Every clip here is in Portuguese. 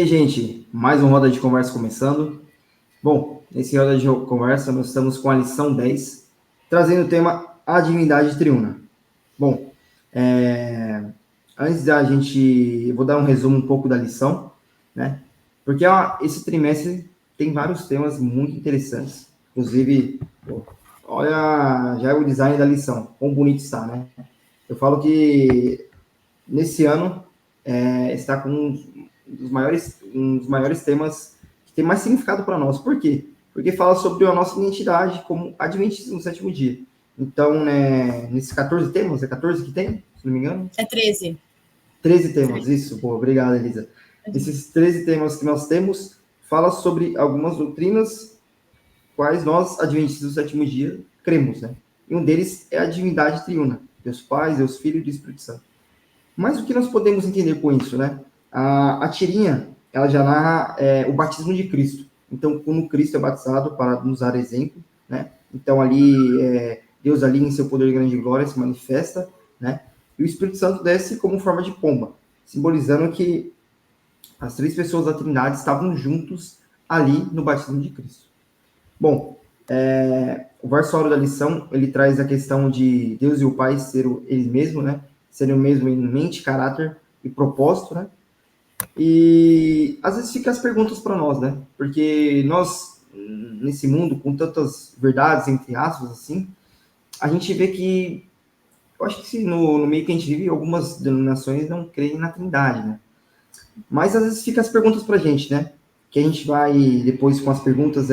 aí, gente, mais uma roda de conversa começando. Bom, nesse roda de conversa nós estamos com a lição 10, trazendo o tema A Divindade Triuna. Bom, antes da gente, eu vou dar um resumo um pouco da lição, né? Porque esse trimestre tem vários temas muito interessantes. Inclusive, olha, já é o design da lição, quão bonito está, né? Eu falo que nesse ano está com um dos maiores temas que tem mais significado para nós. Por quê? Porque fala sobre a nossa identidade como adventistas no sétimo dia. Então, né, nesses 14 temas, é 14 que tem, se não me engano? É 13. 13 temas, isso, pô, obrigado, Elisa. Esses 13 temas que nós temos fala sobre algumas doutrinas quais nós, adventistas do sétimo dia, cremos, né? E um deles é a divindade triuna, Deus Pai, Deus Filho e Deus Espírito Santo. Mas o que nós podemos entender com isso, né? A tirinha, ela já narra o batismo de Cristo. Então, quando Cristo é batizado, para nos dar exemplo, né? Então, ali, Deus ali, em seu poder de grande glória, se manifesta, né? E o Espírito Santo desce como forma de pomba, simbolizando que as três pessoas da Trindade estavam juntos ali no batismo de Cristo. Bom, o versório da lição, ele traz a questão de Deus e o Pai ser eles mesmos, né? Serem o mesmo em mente, caráter e propósito, né? E às vezes fica as perguntas para nós, né? Porque nós, nesse mundo, com tantas verdades, entre aspas, assim, a gente vê que, eu acho que no meio que a gente vive, algumas denominações não creem na Trindade, né? Mas às vezes fica as perguntas para a gente, né? Que a gente vai, depois com as perguntas,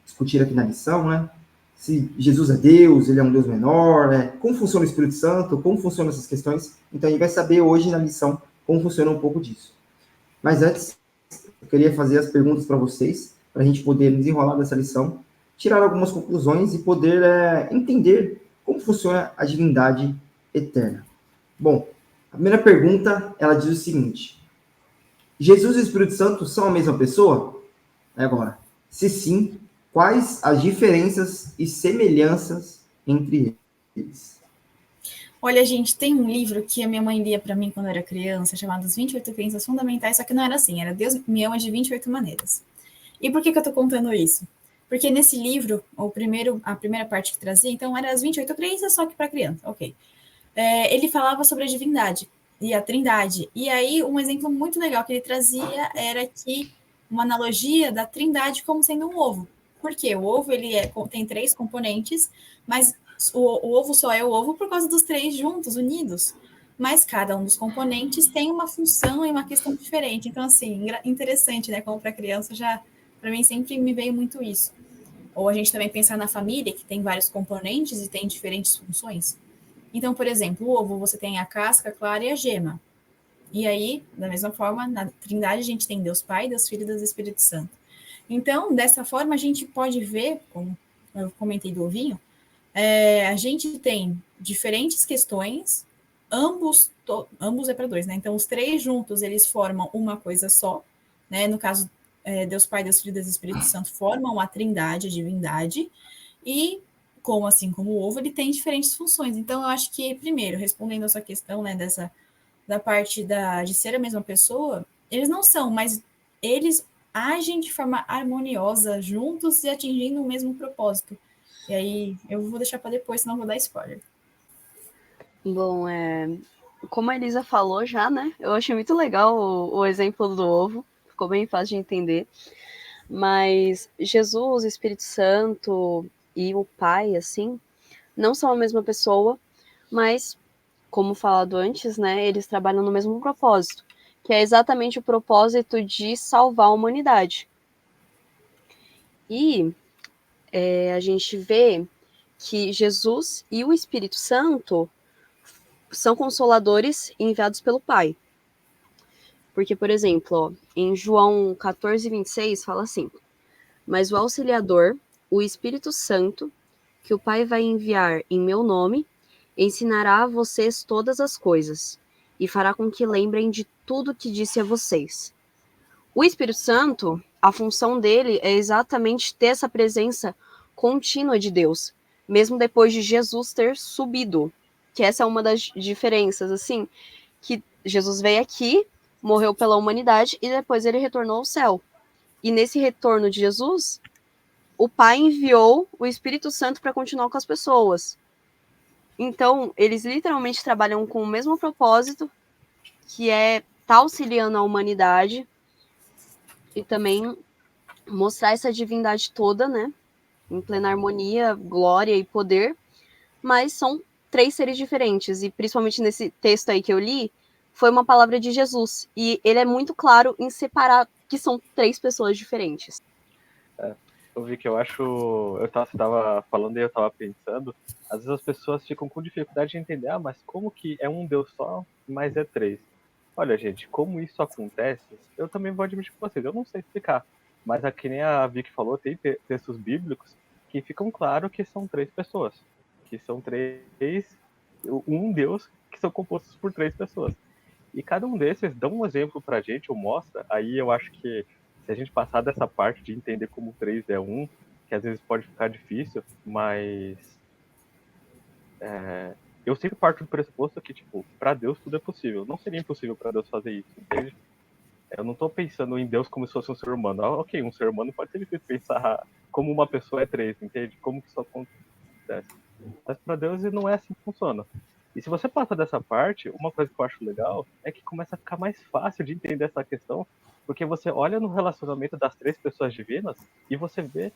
discutir aqui na lição, né? Se Jesus é Deus, ele é um Deus menor, né? Como funciona o Espírito Santo, como funcionam essas questões. Então a gente vai saber hoje na lição como funciona um pouco disso. Mas antes, eu queria fazer as perguntas para vocês, para a gente poder desenrolar dessa lição, tirar algumas conclusões e poder entender como funciona a divindade eterna. Bom, a primeira pergunta, ela diz o seguinte: Jesus e o Espírito Santo são a mesma pessoa? Agora, se sim, quais as diferenças e semelhanças entre eles? Olha, gente, tem um livro que a minha mãe lia para mim quando eu era criança, chamado As 28 Crenças Fundamentais, só que não era assim, era Deus me ama de 28 maneiras. E por que eu tô contando isso? Porque nesse livro, a primeira parte que trazia, então, era as 28 crenças, só que para criança, ok. Ele falava sobre a divindade e a trindade. E aí, um exemplo muito legal que ele trazia era que uma analogia da trindade como sendo um ovo. Por quê? O ovo tem 3 componentes, mas o ovo só é o ovo por causa dos 3 juntos, unidos. Mas cada um dos componentes tem uma função e uma questão diferente. Então, assim, interessante, né? Como para criança, já, para mim, sempre me veio muito isso. Ou a gente também pensar na família, que tem vários componentes e tem diferentes funções. Então, por exemplo, o ovo você tem a casca, a clara e a gema. E aí, da mesma forma, na Trindade a gente tem Deus Pai, Deus Filho e Deus Espírito Santo. Então, dessa forma, a gente pode ver, como eu comentei do ovinho, a gente tem diferentes questões, ambos é para 2, né? Então, os 3 juntos, eles formam uma coisa só, né? No caso, Deus Pai, Deus Filho e Deus Espírito Santo formam a Trindade, a divindade, e como assim como o ovo, ele tem diferentes funções. Então, eu acho que, primeiro, respondendo a sua questão, né, da parte de ser a mesma pessoa, eles não são, mas eles agem de forma harmoniosa juntos e atingindo o mesmo propósito. E aí, eu vou deixar para depois, senão vou dar spoiler. Bom, como a Elisa falou já, né? Eu achei muito legal o exemplo do ovo, ficou bem fácil de entender. Mas Jesus, o Espírito Santo e o Pai, assim, não são a mesma pessoa, mas, como falado antes, né, eles trabalham no mesmo propósito, que é exatamente o propósito de salvar a humanidade. E a gente vê que Jesus e o Espírito Santo são consoladores enviados pelo Pai. Porque, por exemplo, ó, em João 14, 26, fala assim: mas o Auxiliador, o Espírito Santo, que o Pai vai enviar em meu nome, ensinará a vocês todas as coisas e fará com que lembrem de tudo que disse a vocês. O Espírito Santo, a função dele é exatamente ter essa presença contínua de Deus, mesmo depois de Jesus ter subido. Que essa é uma das diferenças, assim, que Jesus veio aqui, morreu pela humanidade e depois ele retornou ao céu. E nesse retorno de Jesus, o Pai enviou o Espírito Santo para continuar com as pessoas. Então, eles literalmente trabalham com o mesmo propósito, que é estar auxiliando a humanidade e também mostrar essa divindade toda, né? Em plena harmonia, glória e poder. Mas são 3 seres diferentes. E principalmente nesse texto aí que eu li, foi uma palavra de Jesus. E ele é muito claro em separar que são 3 pessoas diferentes. Eu vi que eu acho. Você tava falando e eu tava pensando. Às vezes as pessoas ficam com dificuldade de entender, mas como que é um Deus só, mas é 3? Olha, gente, como isso acontece, eu também vou admitir com vocês, eu não sei explicar. Mas aqui nem a Vicky falou, tem textos bíblicos que ficam claro que são 3 pessoas. Que são 3, um Deus, que são compostos por 3 pessoas. E cada um desses dá um exemplo pra gente, ou mostra, aí eu acho que se a gente passar dessa parte de entender como 3 é 1, que às vezes pode ficar difícil, mas eu sempre parto do pressuposto que, tipo, pra Deus tudo é possível. Não seria impossível pra Deus fazer isso, entende? Eu não tô pensando em Deus como se fosse um ser humano. Ok, um ser humano pode ser difícil pensar como uma pessoa é 3, entende? Como que isso acontece. Mas pra Deus não é assim que funciona. E se você passa dessa parte, uma coisa que eu acho legal é que começa a ficar mais fácil de entender essa questão, porque você olha no relacionamento das 3 pessoas divinas e você vê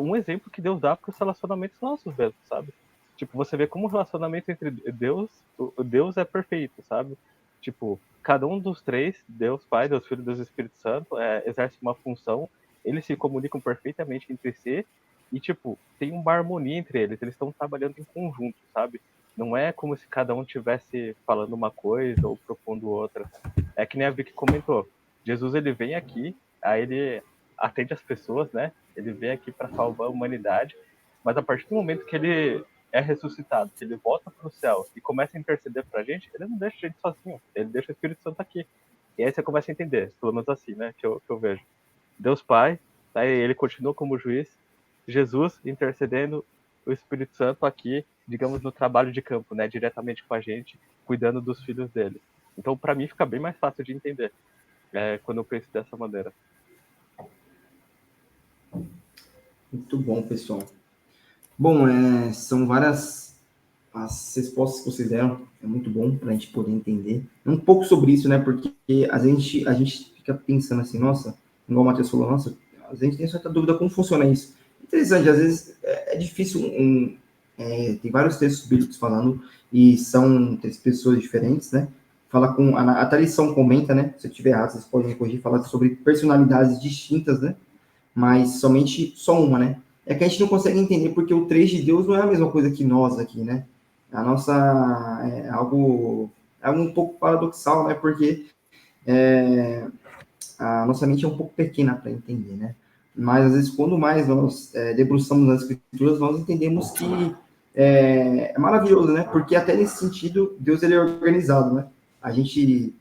um exemplo que Deus dá para os relacionamentos nossos mesmo, sabe? Tipo, você vê como o relacionamento entre Deus é perfeito, sabe? Tipo, cada um dos 3, Deus Pai, Deus Filho e Deus Espírito Santo, exerce uma função, eles se comunicam perfeitamente entre si e, tipo, tem uma harmonia entre eles estão trabalhando em conjunto, sabe? Não é como se cada um estivesse falando uma coisa ou propondo outra. É que nem a Vicky comentou. Jesus, ele vem aqui, aí ele atende as pessoas, né? Ele vem aqui para salvar a humanidade, mas a partir do momento que ele é ressuscitado, que ele volta para o céu e começa a interceder pra gente, ele não deixa a gente sozinho, ele deixa o Espírito Santo aqui. E aí você começa a entender, pelo menos assim, né? Que eu vejo. Deus Pai, aí ele continua como juiz, Jesus intercedendo, o Espírito Santo aqui, digamos, no trabalho de campo, né, diretamente com a gente, cuidando dos filhos dele. Então, para mim, fica bem mais fácil de entender quando eu penso dessa maneira. Muito bom, pessoal. Bom, são várias as respostas que vocês deram, é muito bom para a gente poder entender um pouco sobre isso, né, porque a gente fica pensando assim, nossa, igual o Matheus falou, nossa, a gente tem certa dúvida como funciona isso. Interessante, às vezes é difícil, tem vários textos bíblicos falando, e são 3 pessoas diferentes, né, fala com, a tradição comenta, né, se eu estiver errado, vocês podem me corrigir, fala sobre personalidades distintas, né, mas somente só uma, né, é que a gente não consegue entender porque o 3 de Deus não é a mesma coisa que nós aqui, né, a nossa, é algo um pouco paradoxal, né, porque a nossa mente é um pouco pequena para entender, né? Mas, às vezes, quando mais nós debruçamos nas escrituras, nós entendemos que é maravilhoso, né? Porque até nesse sentido, Deus ele é organizado, né? A gente,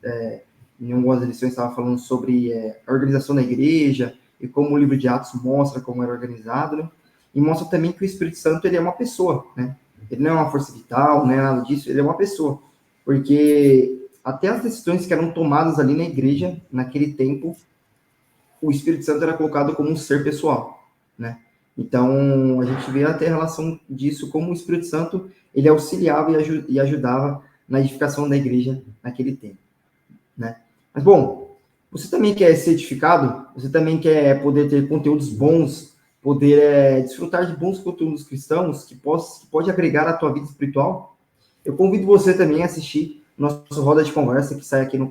em algumas lições, estava falando sobre a organização da igreja e como o livro de Atos mostra como era organizado, né? E mostra também que o Espírito Santo ele é uma pessoa, né? Ele não é uma força vital, não é nada disso, ele é uma pessoa. Porque até as decisões que eram tomadas ali na igreja, naquele tempo, o Espírito Santo era colocado como um ser pessoal, né? Então, a gente vê até a relação disso, como o Espírito Santo, ele auxiliava e ajudava na edificação da igreja naquele tempo, né? Mas, bom, você também quer ser edificado? Você também quer poder ter conteúdos bons, poder desfrutar de bons conteúdos cristãos que pode agregar à tua vida espiritual? Eu convido você também a assistir nosso Roda de Conversa, que sai aqui no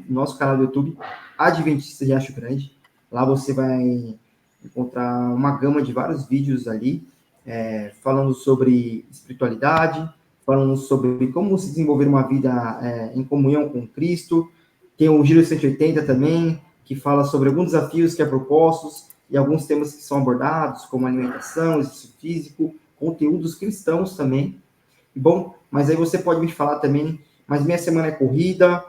nosso canal do YouTube, Adventista de Riacho Grande. Lá você vai encontrar uma gama de vários vídeos ali, falando sobre espiritualidade, falando sobre como se desenvolver uma vida em comunhão com Cristo. Tem o Giro 180 também, que fala sobre alguns desafios que é propostos e alguns temas que são abordados, como alimentação, exercício físico, conteúdos cristãos também. Bom, mas aí você pode me falar também, mas minha semana é corrida,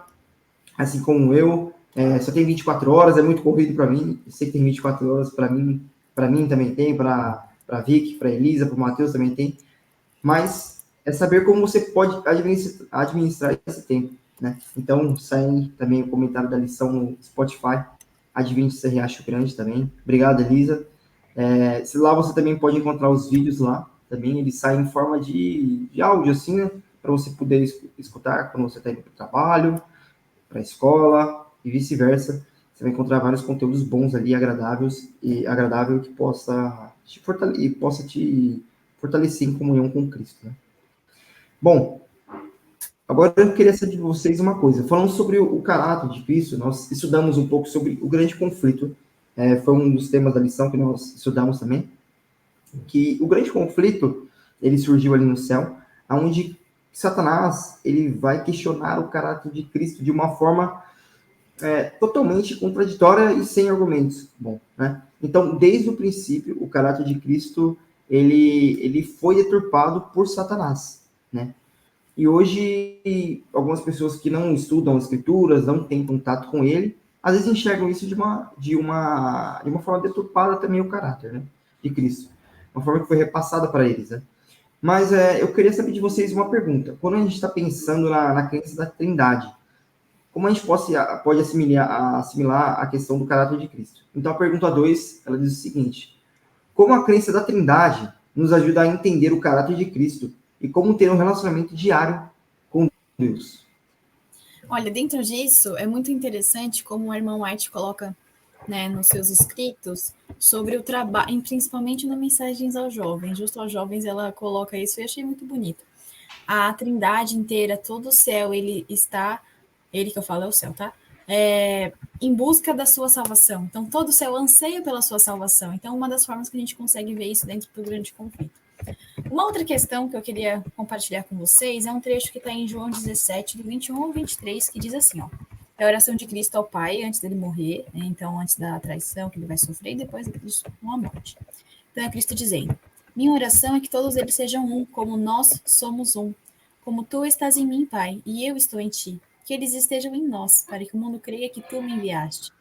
assim como eu, só tem 24 horas, é muito corrido para mim, eu sei que tem 24 horas para mim também tem, para a Vicky, para a Elisa, para o Matheus também tem, mas é saber como você pode administrar esse tempo. né? Então, sai também o comentário da lição no Spotify, Adventista Riacho Grande também. Obrigado, Elisa. Se lá você também pode encontrar os vídeos lá, também eles saem em forma de áudio, assim, né? Para você poder escutar quando você está indo para o trabalho, para a escola e vice-versa. Você vai encontrar vários conteúdos bons ali, agradável que possa te fortalecer em comunhão com Cristo, né? Bom, agora eu queria saber de vocês uma coisa. Falando sobre o caráter de Cristo, nós estudamos um pouco sobre o grande conflito. Foi um dos temas da lição que nós estudamos também. Que o grande conflito, ele surgiu ali no céu, onde Satanás ele vai questionar o caráter de Cristo de uma forma totalmente contraditória e sem argumentos. Bom, né? Então, desde o princípio, o caráter de Cristo ele foi deturpado por Satanás, né? E hoje, algumas pessoas que não estudam as escrituras, não têm contato com ele, às vezes enxergam isso de uma forma deturpada também o caráter, né, de Cristo. Uma forma que foi repassada para eles, né? Mas eu queria saber de vocês uma pergunta. Quando a gente está pensando na crença da Trindade, como a gente pode assimilar a questão do caráter de Cristo? Então, a pergunta 2, ela diz o seguinte: como a crença da Trindade nos ajuda a entender o caráter de Cristo e como ter um relacionamento diário com Deus? Olha, dentro disso, é muito interessante como o irmão White coloca, né, nos seus escritos sobre o trabalho, principalmente nas mensagens aos jovens. Justo aos jovens ela coloca isso e eu achei muito bonito. A Trindade inteira, todo o céu, ele que eu falo é o céu, tá? Em busca da sua salvação. Então, todo o céu anseia pela sua salvação. Então, uma das formas que a gente consegue ver isso dentro do grande conflito. Uma outra questão que eu queria compartilhar com vocês é um trecho que está em João 17, do 21 ao 23, que diz assim, ó: é a oração de Cristo ao Pai antes dele morrer, né? Então, antes da traição que ele vai sofrer, e depois com a morte. Então, é Cristo dizendo: minha oração é que todos eles sejam um, como nós somos um. Como tu estás em mim, Pai, e eu estou em ti. Que eles estejam em nós, para que o mundo creia que tu me enviaste.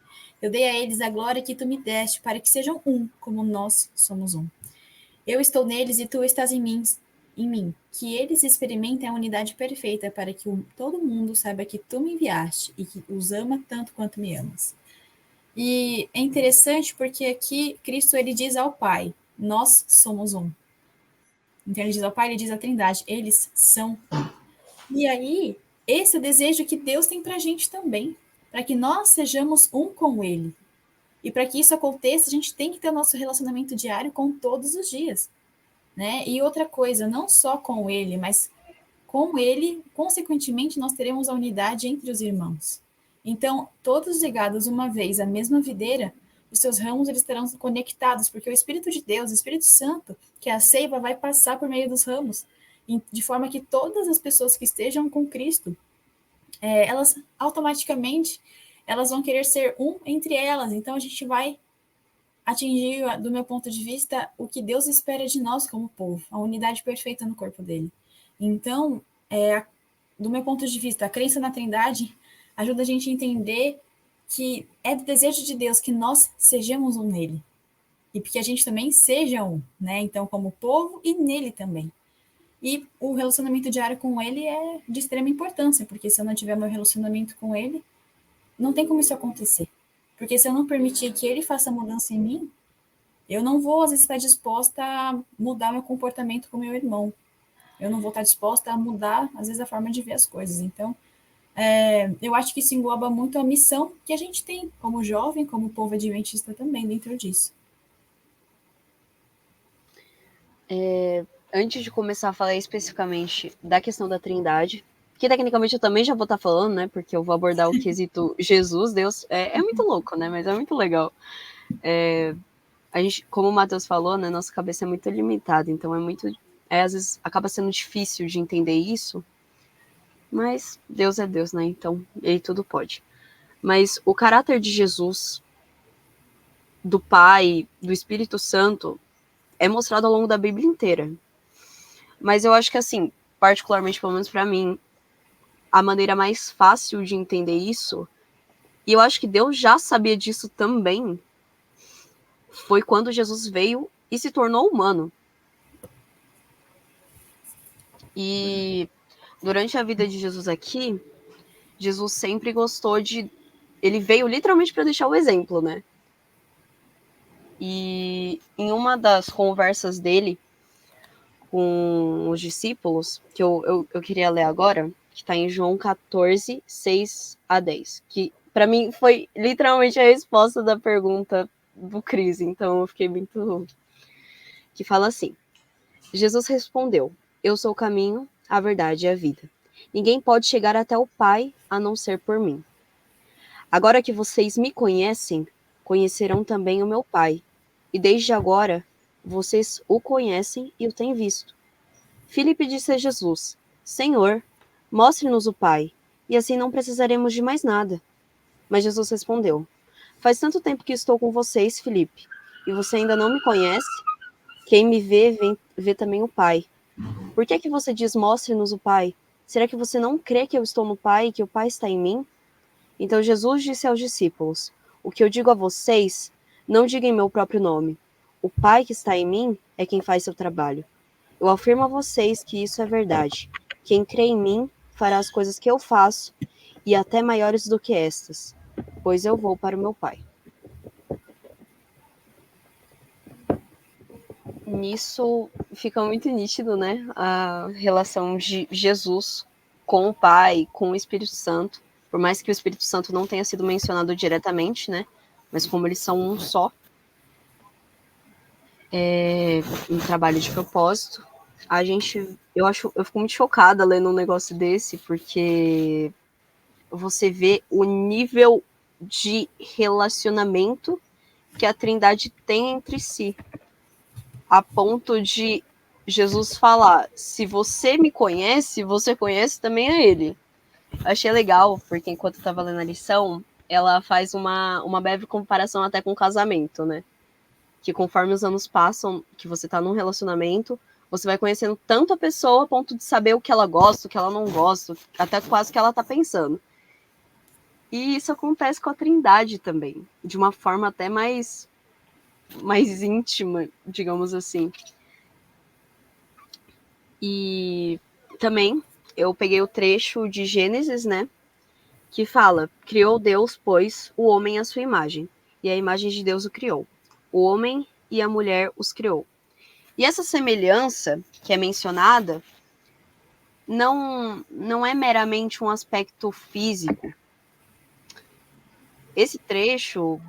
Eu dei a eles a glória que tu me deste, para que sejam um, como nós somos um. Eu estou neles e tu estás em mim. Que eles experimentem a unidade perfeita, para que todo mundo saiba que tu me enviaste e que os ama tanto quanto me amas. E é interessante porque aqui Cristo ele diz ao Pai: nós somos um. Então ele diz ao Pai, ele diz à Trindade: eles são um. E aí, esse é o desejo que Deus tem para a gente também, para que nós sejamos um com Ele. E para que isso aconteça, a gente tem que ter o nosso relacionamento diário com todos os dias, né? E outra coisa, não só com Ele, mas com Ele, consequentemente, nós teremos a unidade entre os irmãos. Então, todos ligados uma vez à mesma videira, os seus ramos eles estarão conectados, porque o Espírito de Deus, o Espírito Santo, que é a seiva, vai passar por meio dos ramos, de forma que todas as pessoas que estejam com Cristo, elas automaticamente elas vão querer ser um entre elas. Então, a gente vai atingir, do meu ponto de vista, o que Deus espera de nós como povo, a unidade perfeita no corpo dele. Então, do meu ponto de vista, a crença na Trindade ajuda a gente a entender que é do desejo de Deus que nós sejamos um nele. E que a gente também seja um, né? Então, como povo e nele também. E o relacionamento diário com ele é de extrema importância, porque se eu não tiver meu relacionamento com ele, não tem como isso acontecer. Porque se eu não permitir que ele faça mudança em mim, eu não vou, às vezes, estar disposta a mudar meu comportamento com meu irmão. Eu não vou estar disposta a mudar, às vezes, a forma de ver as coisas. Então, eu acho que isso engloba muito a missão que a gente tem como jovem, como povo adventista também dentro disso. Antes de começar a falar especificamente da questão da Trindade, que tecnicamente eu também já vou estar falando, né? Porque eu vou abordar o quesito Jesus, Deus. É muito louco, né? Mas é muito legal. A gente, como o Matheus falou, né? Nossa cabeça é muito limitada, então às vezes acaba sendo difícil de entender isso. Mas Deus é Deus, né? Então ele tudo pode. Mas o caráter de Jesus, do Pai, do Espírito Santo, é mostrado ao longo da Bíblia inteira. Mas eu acho que, assim, particularmente, pelo menos para mim, a maneira mais fácil de entender isso, e eu acho que Deus já sabia disso também, foi quando Jesus veio e se tornou humano. E durante a vida de Jesus aqui, Jesus sempre gostou de... Ele veio literalmente para deixar o exemplo, né? E em uma das conversas dele com os discípulos, que eu queria ler agora, que está em João 14, 6 a 10, que para mim foi literalmente a resposta da pergunta do Cris, então eu fiquei muito... Que fala assim: Jesus respondeu: eu sou o caminho, a verdade e a vida. Ninguém pode chegar até o Pai a não ser por mim. Agora que vocês me conhecem, conhecerão também o meu Pai. E desde agora, vocês o conhecem e o têm visto. Filipe disse a Jesus: Senhor, mostre-nos o Pai, e assim não precisaremos de mais nada. Mas Jesus respondeu: faz tanto tempo que estou com vocês, Filipe, e você ainda não me conhece? Quem me vê, vê também o Pai. Por que é que você diz, mostre-nos o Pai? Será que você não crê que eu estou no Pai e que o Pai está em mim? Então Jesus disse aos discípulos: o que eu digo a vocês, não diga em meu próprio nome. O Pai que está em mim é quem faz seu trabalho. Eu afirmo a vocês que isso é verdade. Quem crê em mim fará as coisas que eu faço, e até maiores do que estas, pois eu vou para o meu Pai. Nisso fica muito nítido, né, a relação de Jesus com o Pai, com o Espírito Santo, por mais que o Espírito Santo não tenha sido mencionado diretamente, né, mas como eles são um só, um trabalho de propósito. Eu fico muito chocada lendo um negócio desse, porque você vê o nível de relacionamento que a Trindade tem entre si, a ponto de Jesus falar: se você me conhece, você conhece também a ele. Achei legal, porque enquanto eu estava lendo a lição, ela faz uma breve comparação até com o casamento, né? Que conforme os anos passam, que você tá num relacionamento, você vai conhecendo tanto a pessoa a ponto de saber o que ela gosta, o que ela não gosta, até quase o que ela tá pensando. E isso acontece com a Trindade também, de uma forma até mais íntima, digamos assim. E também eu peguei o trecho de Gênesis, né, que fala: criou Deus, pois, o homem à sua imagem, e a imagem de Deus o criou. O homem e a mulher os criou. E essa semelhança que é mencionada não é meramente um aspecto físico. Esse trecho,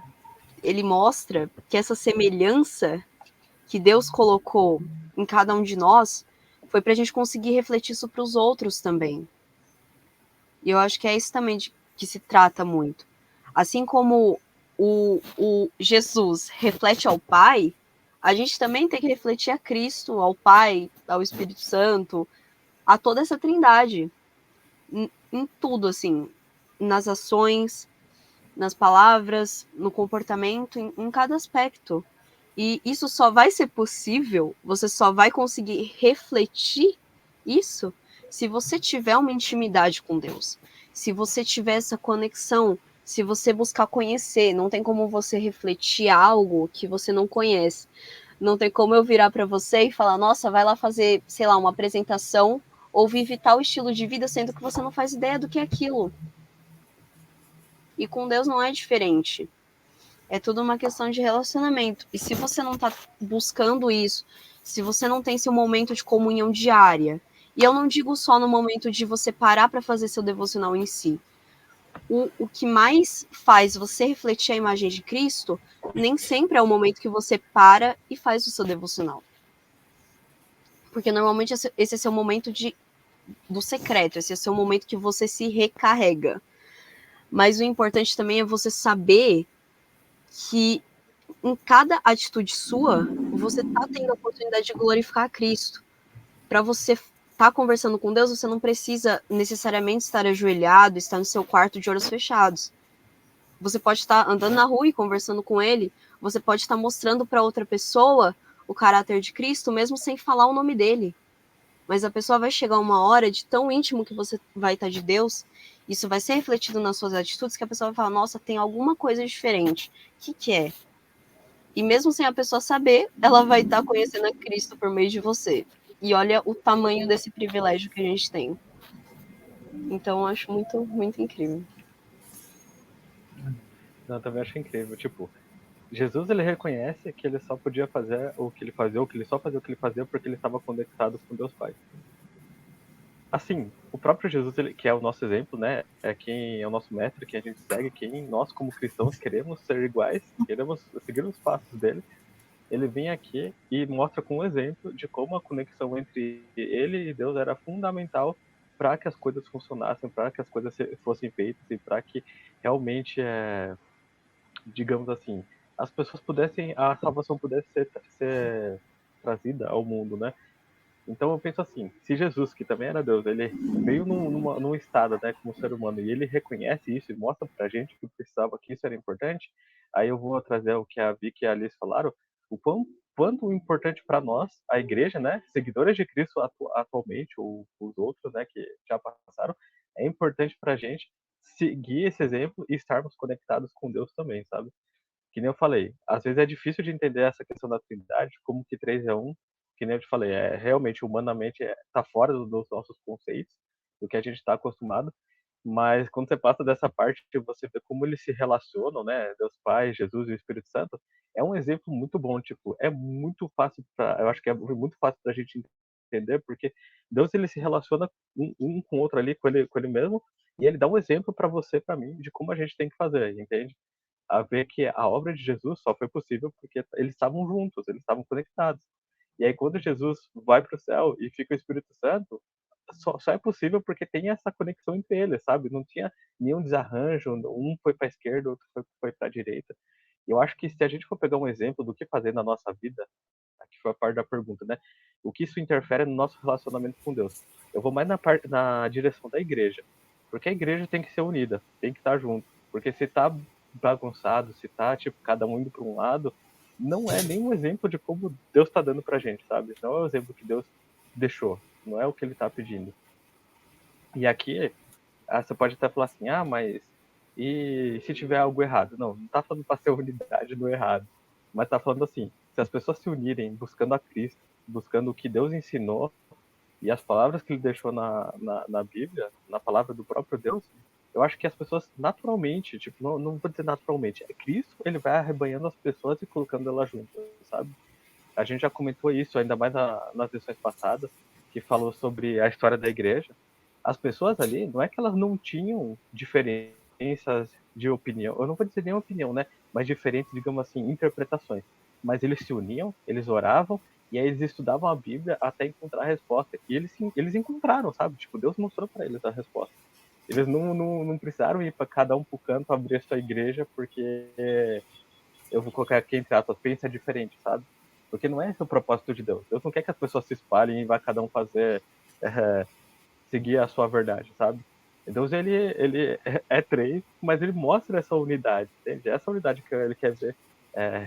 ele mostra que essa semelhança que Deus colocou em cada um de nós foi para a gente conseguir refletir isso para os outros também. E eu acho que é isso também que se trata muito. Assim como o Jesus reflete ao Pai, a gente também tem que refletir a Cristo, ao Pai, ao Espírito Santo, a toda essa trindade. Em tudo, assim. Nas ações, nas palavras, no comportamento, em cada aspecto. E isso só vai ser possível, você só vai conseguir refletir isso se você tiver uma intimidade com Deus. Se você tiver essa conexão, se você buscar conhecer. Não tem como você refletir algo que você não conhece. Não tem como eu virar para você e falar: nossa, vai lá fazer, sei lá, uma apresentação ou vive tal estilo de vida, sendo que você não faz ideia do que é aquilo. E com Deus não é diferente. É tudo uma questão de relacionamento. E se você não está buscando isso, se você não tem seu momento de comunhão diária, e eu não digo só no momento de você parar para fazer seu devocional em si, o que mais faz você refletir a imagem de Cristo nem sempre é o momento que você para e faz o seu devocional. Porque normalmente esse é seu momento do secreto, esse é seu momento que você se recarrega. Mas o importante também é você saber que em cada atitude sua, você está tendo a oportunidade de glorificar a Cristo. Para você estar conversando com Deus, você não precisa necessariamente estar ajoelhado, estar no seu quarto de olhos fechados. Você pode estar andando na rua e conversando com Ele. Você pode estar mostrando para outra pessoa o caráter de Cristo, mesmo sem falar o nome dele. Mas a pessoa vai chegar uma hora de tão íntimo que você vai estar de Deus, isso vai ser refletido nas suas atitudes, que a pessoa vai falar: nossa, tem alguma coisa diferente. O que é? E mesmo sem a pessoa saber, ela vai estar conhecendo a Cristo por meio de você. E olha o tamanho desse privilégio que a gente tem. Então, eu acho muito, muito incrível. Eu também acho incrível. Tipo, Jesus, ele reconhece que ele só podia fazer o que ele fazia, ou que ele só fazia o que ele fazia porque ele estava conectado com Deus Pai. Assim, o próprio Jesus, ele, que é o nosso exemplo, né? É quem é o nosso mestre, quem a gente segue, quem nós, como cristãos, queremos ser iguais, queremos seguir os passos dele. Ele vem aqui e mostra com um exemplo de como a conexão entre ele e Deus era fundamental para que as coisas funcionassem, para que as coisas fossem feitas e para que realmente, digamos assim, as pessoas pudessem, a salvação pudesse ser trazida ao mundo, né? Então eu penso assim, se Jesus, que também era Deus, ele veio num estado, né, como ser humano, e ele reconhece isso e mostra pra gente que precisava, que isso era importante, aí eu vou trazer o que a Vicky e a Alice falaram, o quanto importante para nós, a igreja, né, seguidores de Cristo atualmente, ou os outros, né, que já passaram, é importante pra gente seguir esse exemplo e estarmos conectados com Deus também, sabe? Que nem eu falei, às vezes é difícil de entender essa questão da Trindade, como que 3 é um, que nem eu te falei, realmente, humanamente, tá fora dos nossos conceitos, do que a gente está acostumado, mas quando você passa dessa parte, você vê como eles se relacionam, né, Deus Pai, Jesus e o Espírito Santo, é um exemplo muito bom, tipo, é muito fácil eu acho que é muito fácil pra gente entender, porque Deus, ele se relaciona um com o outro ali, com ele mesmo, e ele dá um exemplo para você, para mim, de como a gente tem que fazer, entende? A ver que a obra de Jesus só foi possível porque eles estavam juntos, eles estavam conectados. E aí, quando Jesus vai para o céu e fica o Espírito Santo, só é possível porque tem essa conexão entre eles, sabe? Não tinha nenhum desarranjo, um foi para a esquerda, outro foi para a direita. E eu acho que se a gente for pegar um exemplo do que fazer na nossa vida, aqui foi a parte da pergunta, né? O que isso interfere no nosso relacionamento com Deus? Eu vou mais na direção da igreja. Porque a igreja tem que ser unida, tem que estar junto. Porque se tá bagunçado, se tá, tipo, cada um indo para um lado, não é nenhum exemplo de como Deus está dando pra gente, sabe? Não é o exemplo que Deus deixou, não é o que ele tá pedindo. E aqui, você pode até falar assim, mas e se tiver algo errado? Não tá falando para ser unidade no errado, mas tá falando assim, se as pessoas se unirem buscando a Cristo, buscando o que Deus ensinou e as palavras que ele deixou na Bíblia, na palavra do próprio Deus, eu acho que as pessoas naturalmente, tipo, não vou dizer naturalmente, é Cristo, ele vai arrebanhando as pessoas e colocando elas juntas, sabe? A gente já comentou isso, ainda mais nas lições passadas, que falou sobre a história da igreja. As pessoas ali, não é que elas não tinham diferenças de opinião, eu não vou dizer nem opinião, né? Mas diferentes, digamos assim, interpretações. Mas eles se uniam, eles oravam, e aí eles estudavam a Bíblia até encontrar a resposta. E eles encontraram, sabe? Tipo, Deus mostrou para eles a resposta. Eles não precisaram ir para cada um pro canto abrir a sua igreja, porque eu vou colocar aqui entre aspas, pensa diferente, sabe? Porque não é esse o propósito de Deus. Deus não quer que as pessoas se espalhem e vá cada um fazer, seguir a sua verdade, sabe? Deus, ele é três, mas ele mostra essa unidade, entende? Essa unidade que ele quer ver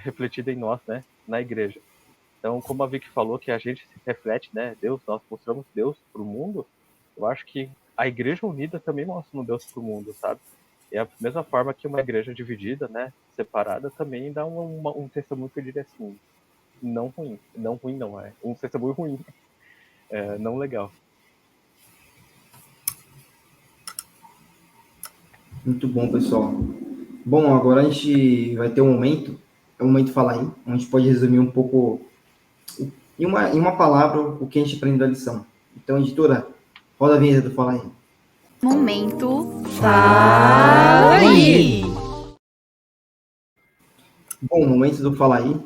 refletida em nós, né? Na igreja. Então, como a Vicky falou, que a gente se reflete, né? Deus, nós mostramos Deus para o mundo, eu acho que a igreja unida também mostra um Deus para o mundo, sabe? É a mesma forma que uma igreja dividida, né, separada, também dá um testemunho que eu diria assim, não ruim. Não ruim não, é um testemunho ruim. Não legal. Muito bom, pessoal. Bom, agora a gente vai ter um momento, é o momento de falar aí, onde a gente pode resumir um pouco, em uma palavra, o que a gente aprendeu da lição. Então, editora, roda a vinheta do Fala aí. Momento Fala aí! Bom, momento do Fala aí,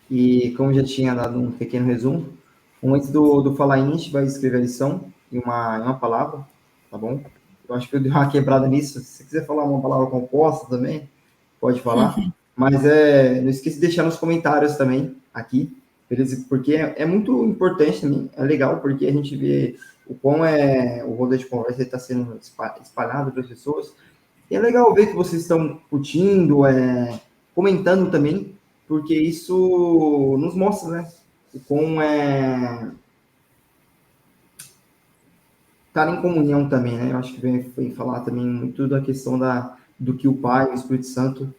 e como já tinha dado um pequeno resumo, o momento do Fala aí, a gente vai escrever a lição em uma palavra, tá bom? Eu acho que eu dei uma quebrada nisso. Se você quiser falar uma palavra composta também, pode falar. Mas não esqueça de deixar nos comentários também, aqui, beleza? Porque é muito importante também, é legal, porque a gente vê o quão o roda de conversa está sendo espalhado para as pessoas. E é legal ver que vocês estão curtindo, comentando também, porque isso nos mostra, né? O quão estar em comunhão também, né? Eu acho que vem falar também muito da questão do que o Pai, o Espírito Santo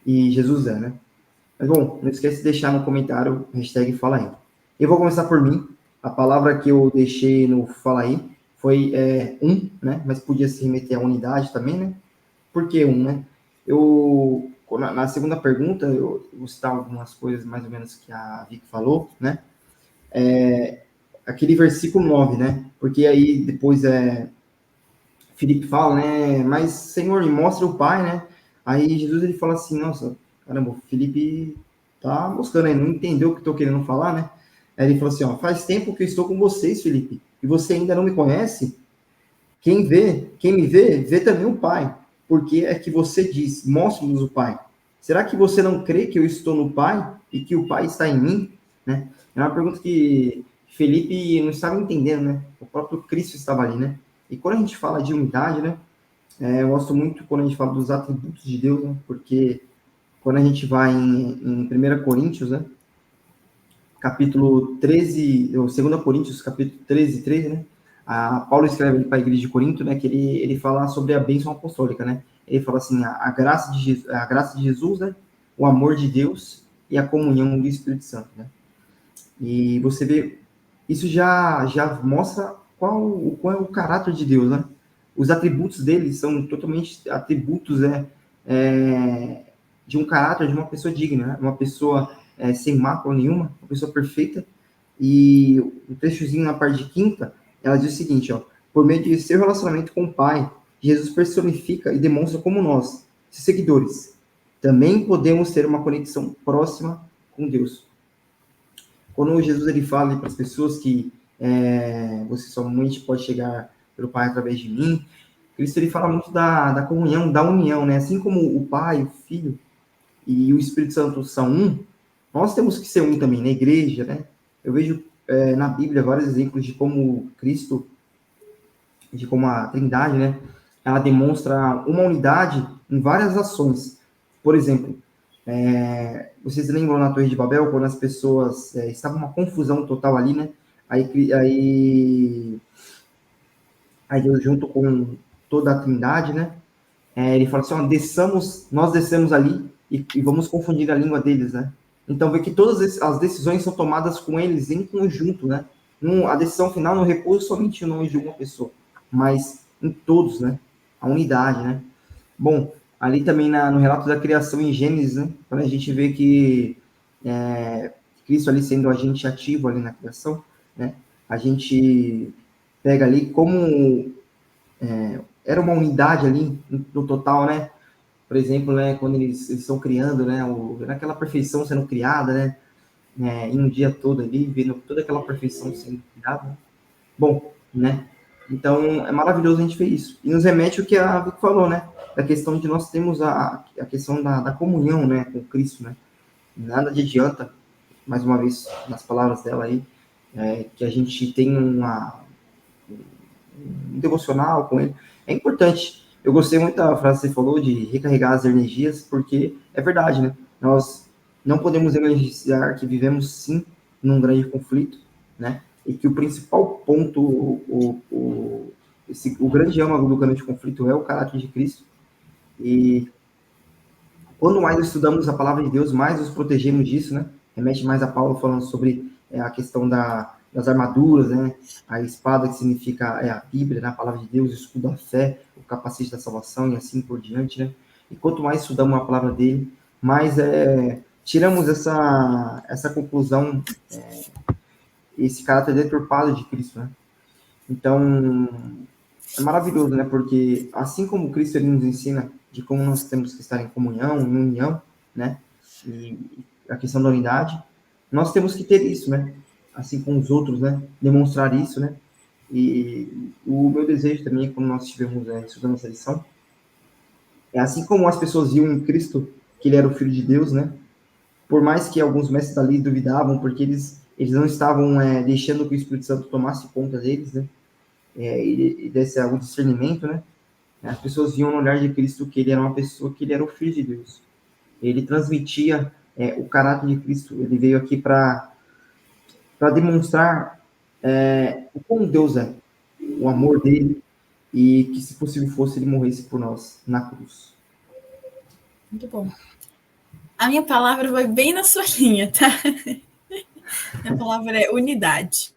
e Jesus é, né? Mas, bom, não esquece de deixar no comentário #FalaAí. Eu vou começar por mim. A palavra que eu deixei no Fala Aí foi um, né? Mas podia se remeter à unidade também, né? Por que um, né? Na segunda pergunta, eu vou citar algumas coisas mais ou menos que a Vicky falou, né? Aquele versículo 9, né? Porque aí depois Filipe fala, né? Mas, Senhor, me mostra o Pai, né? Aí Jesus ele fala assim, nossa, caramba, o Filipe tá buscando aí, não entendeu o que eu tô querendo falar, né? Aí ele falou assim, ó, faz tempo que eu estou com vocês, Filipe, e você ainda não me conhece? Quem me vê, vê também o Pai. Porque é que você diz, mostre-nos o Pai. Será que você não crê que eu estou no Pai e que o Pai está em mim? Né? É uma pergunta que Felipe não estava entendendo, né? O próprio Cristo estava ali, né? E quando a gente fala de unidade, né? Eu gosto muito quando a gente fala dos atributos de Deus, né? Porque quando a gente vai em 1 Coríntios, né? Capítulo 13, ou 2 Coríntios, capítulo 13, 13, né? Paulo escreve para a igreja de Corinto, né? Que ele fala sobre a bênção apostólica, né? Ele fala assim, a graça de Jesus, né? O amor de Deus e a comunhão do Espírito Santo, né? E você vê, isso já mostra qual é o caráter de Deus, né? Os atributos dele são totalmente atributos de um caráter de uma pessoa digna, né? Uma pessoa sem mácula nenhuma, uma pessoa perfeita. E o trechozinho na parte de quinta, ela diz o seguinte, ó, por meio de seu relacionamento com o Pai, Jesus personifica e demonstra como nós, seus seguidores, também podemos ter uma conexão próxima com Deus. Quando Jesus ele fala para as pessoas que você somente pode chegar pelo Pai através de mim, Cristo ele fala muito da comunhão, da união, né? Assim como o Pai, o Filho e o Espírito Santo são um, nós temos que ser um também na igreja, né? Eu vejo na Bíblia vários exemplos de como Cristo, de como a Trindade, né? Ela demonstra uma unidade em várias ações. Por exemplo, vocês lembram na Torre de Babel, quando as pessoas estavam uma confusão total ali, né? Aí Deus, junto com toda a Trindade, né? Ele fala assim, ó, nós descemos ali e vamos confundir a língua deles, né? Então, vê que todas as decisões são tomadas com eles em conjunto, né? A decisão final não recua somente o nome de uma pessoa, mas em todos, né? A unidade, né? Bom, ali também no relato da criação em Gênesis, né? Quando a gente vê que Cristo ali sendo agente ativo ali na criação, né? A gente pega ali como era uma unidade ali no total, né? Por exemplo, né, quando eles estão criando, né, aquela perfeição sendo criada, né, em um dia todo ali, vendo toda aquela perfeição sendo criada. Né? Bom, né? Então, é maravilhoso a gente ver isso. E nos remete o que a Vicky falou, né? Da questão de nós termos a questão da comunhão, né, com Cristo, né? Nada de adianta, mais uma vez, nas palavras dela aí, que a gente tenha um devocional com ele. É importante. Eu gostei muito da frase que você falou de recarregar as energias, porque é verdade, né? Nós não podemos negligenciar que vivemos, sim, num grande conflito, né? E que o principal ponto, o grande âmago do grande conflito é o caráter de Cristo. E quando mais estudamos a palavra de Deus, mais nos protegemos disso, né? Remete mais a Paulo falando sobre a questão das armaduras, né? A espada que significa a Bíblia, né? A palavra de Deus, o escudo da fé, o capacete da salvação e assim por diante, né? E quanto mais estudamos a palavra dele, mais tiramos essa conclusão, esse caráter deturpado de Cristo, né? Então, é maravilhoso, né? Porque assim como Cristo ele nos ensina de como nós temos que estar em comunhão, em união, né? E a questão da unidade, nós temos que ter isso, né? Assim com os outros, né? Demonstrar isso, né? E o meu desejo também, quando nós estivermos estudando essa lição, assim como as pessoas viam em Cristo que ele era o Filho de Deus, né? Por mais que alguns mestres da lei duvidavam, porque eles não estavam deixando que o Espírito Santo tomasse conta deles, né? E desse algum discernimento, né? As pessoas viam no olhar de Cristo que ele era uma pessoa, que ele era o Filho de Deus. Ele transmitia o caráter de Cristo. Ele veio aqui para demonstrar como Deus é, o amor dele, e que, se possível fosse, ele morresse por nós na cruz. Muito bom. A minha palavra vai bem na sua linha, tá? Minha palavra é unidade.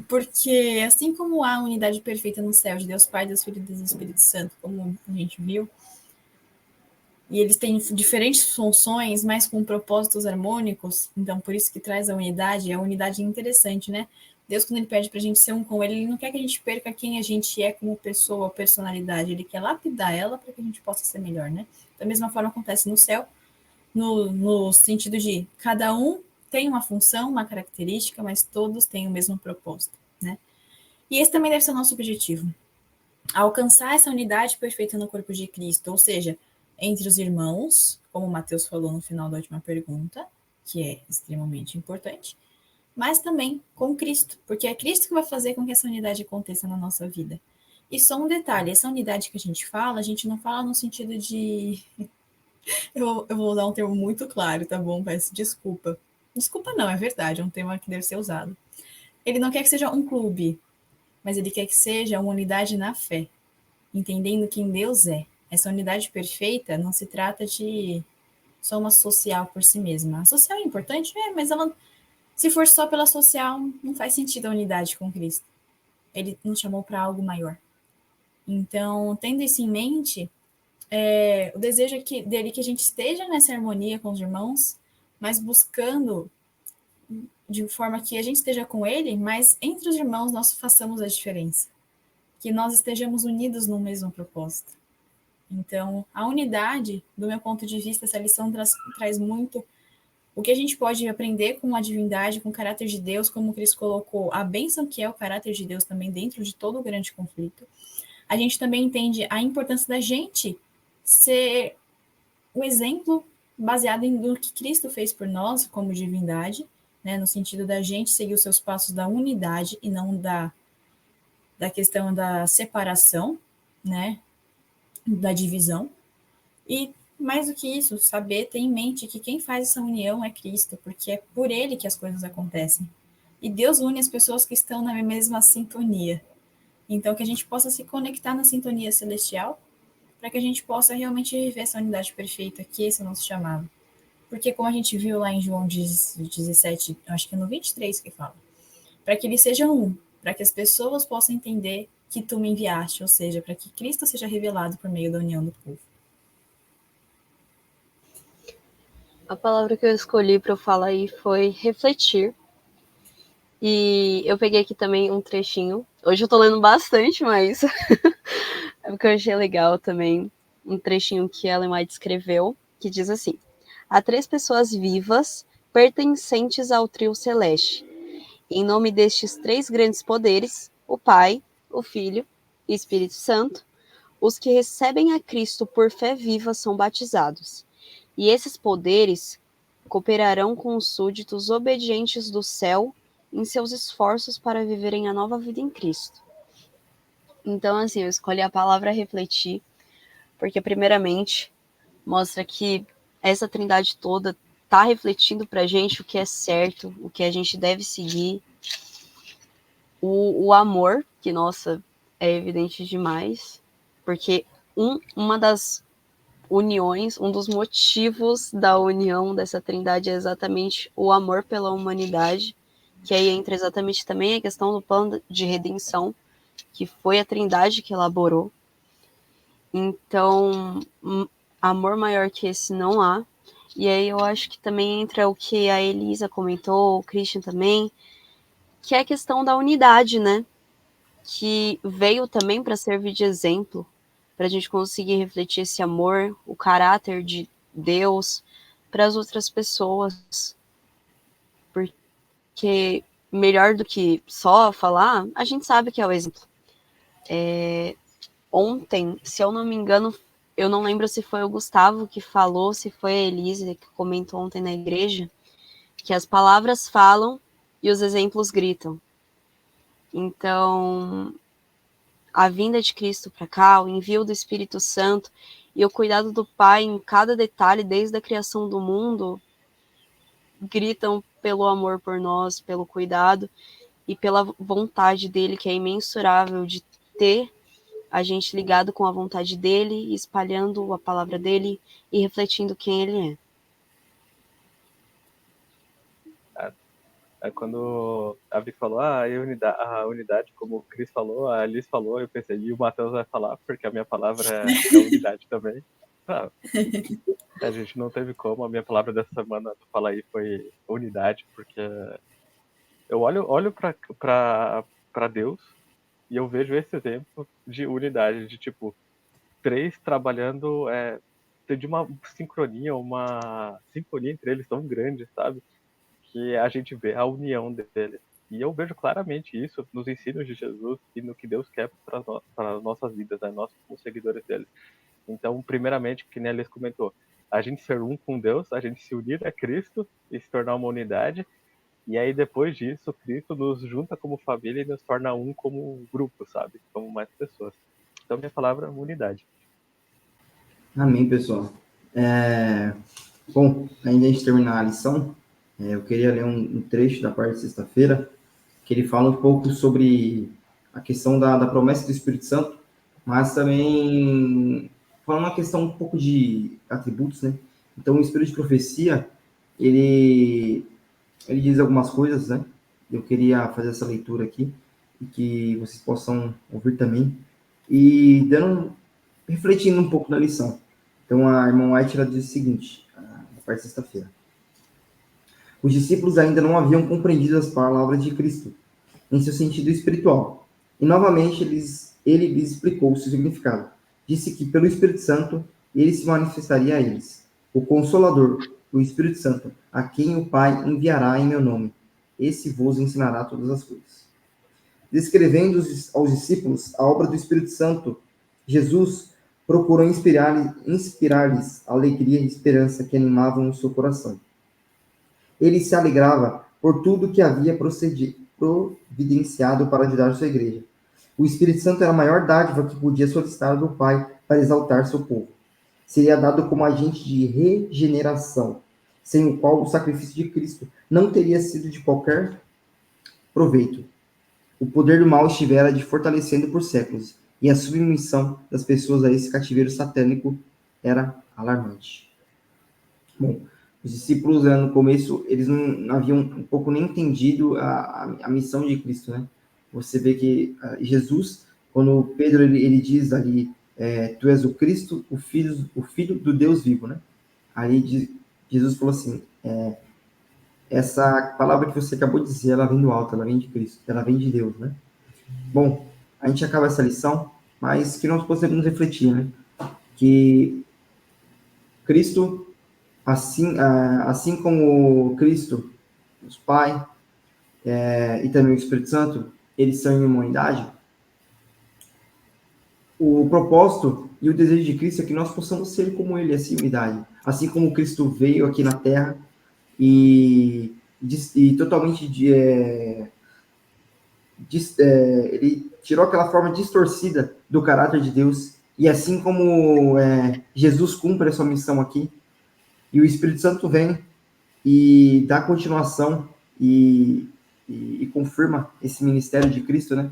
Porque assim como há unidade perfeita no céu de Deus Pai, Deus Filho e Deus Espírito Santo, como a gente viu, e eles têm diferentes funções, mas com propósitos harmônicos, então por isso que traz a unidade é interessante, né? Deus, quando ele pede para a gente ser um com ele não quer que a gente perca quem a gente é como pessoa, personalidade, ele quer lapidar ela para que a gente possa ser melhor, né? Da mesma forma acontece no céu, no sentido de cada um tem uma função, uma característica, mas todos têm o mesmo propósito, né? E esse também deve ser o nosso objetivo, alcançar essa unidade perfeita no corpo de Cristo, ou seja, entre os irmãos, como o Mateus falou no final da última pergunta, que é extremamente importante, mas também com Cristo, porque é Cristo que vai fazer com que essa unidade aconteça na nossa vida. E só um detalhe, essa unidade que a gente não fala no sentido de... Eu vou usar um termo muito claro, tá bom? Peço desculpa. Desculpa não, é verdade, é um termo que deve ser usado. Ele não quer que seja um clube, mas ele quer que seja uma unidade na fé, entendendo quem Deus é. Essa unidade perfeita não se trata de só uma social por si mesma. A social é importante, mas ela, se for só pela social, não faz sentido a unidade com Cristo. Ele nos chamou para algo maior. Então, tendo isso em mente, o desejo dele que a gente esteja nessa harmonia com os irmãos, mas buscando de forma que a gente esteja com ele, mas entre os irmãos nós façamos a diferença. Que nós estejamos unidos no mesmo propósito. Então, a unidade, do meu ponto de vista, essa lição traz muito o que a gente pode aprender com a divindade, com o caráter de Deus, como o Cristo colocou, a bênção que é o caráter de Deus também dentro de todo o grande conflito. A gente também entende a importância da gente ser o exemplo baseado no que Cristo fez por nós como divindade, né, no sentido da gente seguir os seus passos da unidade e não da questão da separação, né, da divisão. E mais do que isso, saber, ter em mente que quem faz essa união é Cristo, porque é por ele que as coisas acontecem. E Deus une as pessoas que estão na mesma sintonia. Então, que a gente possa se conectar na sintonia celestial, para que a gente possa realmente viver essa unidade perfeita, que esse é o nosso chamado. Porque, como a gente viu lá em João 17, acho que é no 23 que fala, para que eles sejam um, para que as pessoas possam entender que tu me enviaste, ou seja, para que Cristo seja revelado por meio da união do povo. A palavra que eu escolhi para eu falar aí foi refletir. E eu peguei aqui também um trechinho. Hoje eu tô lendo bastante, mas é porque eu achei legal também um trechinho que Ellen White escreveu, que diz assim: há 3 pessoas vivas pertencentes ao trio celeste. Em nome destes 3 grandes poderes, o Pai, o Filho e o Espírito Santo, os que recebem a Cristo por fé viva são batizados. E esses poderes cooperarão com os súditos obedientes do céu em seus esforços para viverem a nova vida em Cristo. Então, assim, eu escolhi a palavra refletir, porque, primeiramente, mostra que essa trindade toda está refletindo para a gente o que é certo, o que a gente deve seguir, o amor, que, nossa, é evidente demais, porque uma das uniões, um dos motivos da união dessa trindade é exatamente o amor pela humanidade, que aí entra exatamente também a questão do plano de redenção, que foi a trindade que elaborou. Então, amor maior que esse não há. E aí eu acho que também entra o que a Elisa comentou, o Christian também, que é a questão da unidade, né? Que veio também para servir de exemplo, para a gente conseguir refletir esse amor, o caráter de Deus para as outras pessoas. Porque melhor do que só falar, a gente sabe que é o exemplo. Ontem, se eu não me engano, eu não lembro se foi o Gustavo que falou, se foi a Elise que comentou ontem na igreja, que as palavras falam e os exemplos gritam. Então, a vinda de Cristo para cá, o envio do Espírito Santo e o cuidado do Pai em cada detalhe, desde a criação do mundo, gritam pelo amor por nós, pelo cuidado e pela vontade dele, que é imensurável de ter a gente ligado com a vontade dele, espalhando a palavra dele e refletindo quem ele é. Aí quando a Vic falou, a unidade, como o Cris falou, a Alice falou, eu pensei, e o Matheus vai falar, porque a minha palavra é unidade também. Ah, a gente não teve como, a minha palavra dessa semana do Fala Aí foi unidade, porque eu olho pra Deus e eu vejo esse exemplo de unidade, de tipo, 3 trabalhando, de uma sincronia, uma sinfonia entre eles tão grande, sabe? Que a gente vê a união deles. E eu vejo claramente isso nos ensinos de Jesus e no que Deus quer para as nossas vidas, né? Nós como seguidores dele. Então, primeiramente, que nem a Alice comentou, a gente ser um com Deus, a gente se unir a Cristo e se tornar uma unidade. E aí, depois disso, Cristo nos junta como família e nos torna um como grupo, sabe? Como mais pessoas. Então, minha palavra é unidade. Amém, pessoal. Bom, ainda antes de terminar a lição, eu queria ler um trecho da parte de sexta-feira, que ele fala um pouco sobre a questão da promessa do Espírito Santo, mas também fala uma questão um pouco de atributos, né? Então, o Espírito de profecia, ele diz algumas coisas, né? Eu queria fazer essa leitura aqui, e que vocês possam ouvir também, e refletindo um pouco na lição. Então, a irmã White, ela diz o seguinte, na parte de sexta-feira. Os discípulos ainda não haviam compreendido as palavras de Cristo, em seu sentido espiritual. E, novamente, ele lhes explicou o seu significado. Disse que, pelo Espírito Santo, ele se manifestaria a eles. O Consolador, o Espírito Santo, a quem o Pai enviará em meu nome. Esse vos ensinará todas as coisas. Descrevendo aos discípulos a obra do Espírito Santo, Jesus procurou inspirar-lhes alegria e esperança que animavam o seu coração. Ele se alegrava por tudo que havia providenciado para ajudar sua igreja. O Espírito Santo era a maior dádiva que podia solicitar do Pai para exaltar seu povo. Seria dado como agente de regeneração, sem o qual o sacrifício de Cristo não teria sido de qualquer proveito. O poder do mal estivera de fortalecendo por séculos, e a submissão das pessoas a esse cativeiro satânico era alarmante. Bom, os discípulos, no começo, eles não haviam um pouco nem entendido a missão de Cristo, né? Você vê que Jesus, quando Pedro ele diz ali, tu és o Cristo, o filho do Deus vivo, né? Aí Jesus falou assim, essa palavra que você acabou de dizer, ela vem do alto, ela vem de Cristo, ela vem de Deus, né? Bom, a gente acaba essa lição, mas que nós possamos refletir, né? Que Cristo, assim como Cristo, os Pai, e também o Espírito Santo, eles são em uma unidade, o propósito e o desejo de Cristo é que nós possamos ser como Ele, essa unidade. Assim como Cristo veio aqui na Terra e totalmente ele tirou aquela forma distorcida do caráter de Deus, e assim como Jesus cumpre a sua missão aqui, e o Espírito Santo vem e dá continuação e confirma esse ministério de Cristo, né?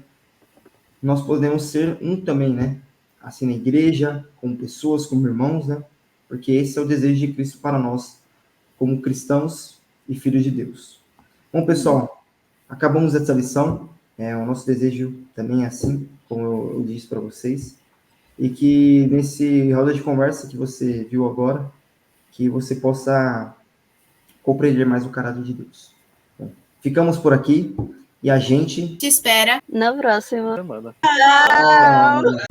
Nós podemos ser um também, né? Assim, na igreja, como pessoas, como irmãos, né? Porque esse é o desejo de Cristo para nós, como cristãos e filhos de Deus. Bom, pessoal, acabamos essa lição. O nosso desejo também é assim, como eu disse para vocês. E que nesse roda de conversa que você viu agora, que você possa compreender mais o caráter de Deus. Bom, ficamos por aqui e a gente Te espera na próxima Semana. Tchau!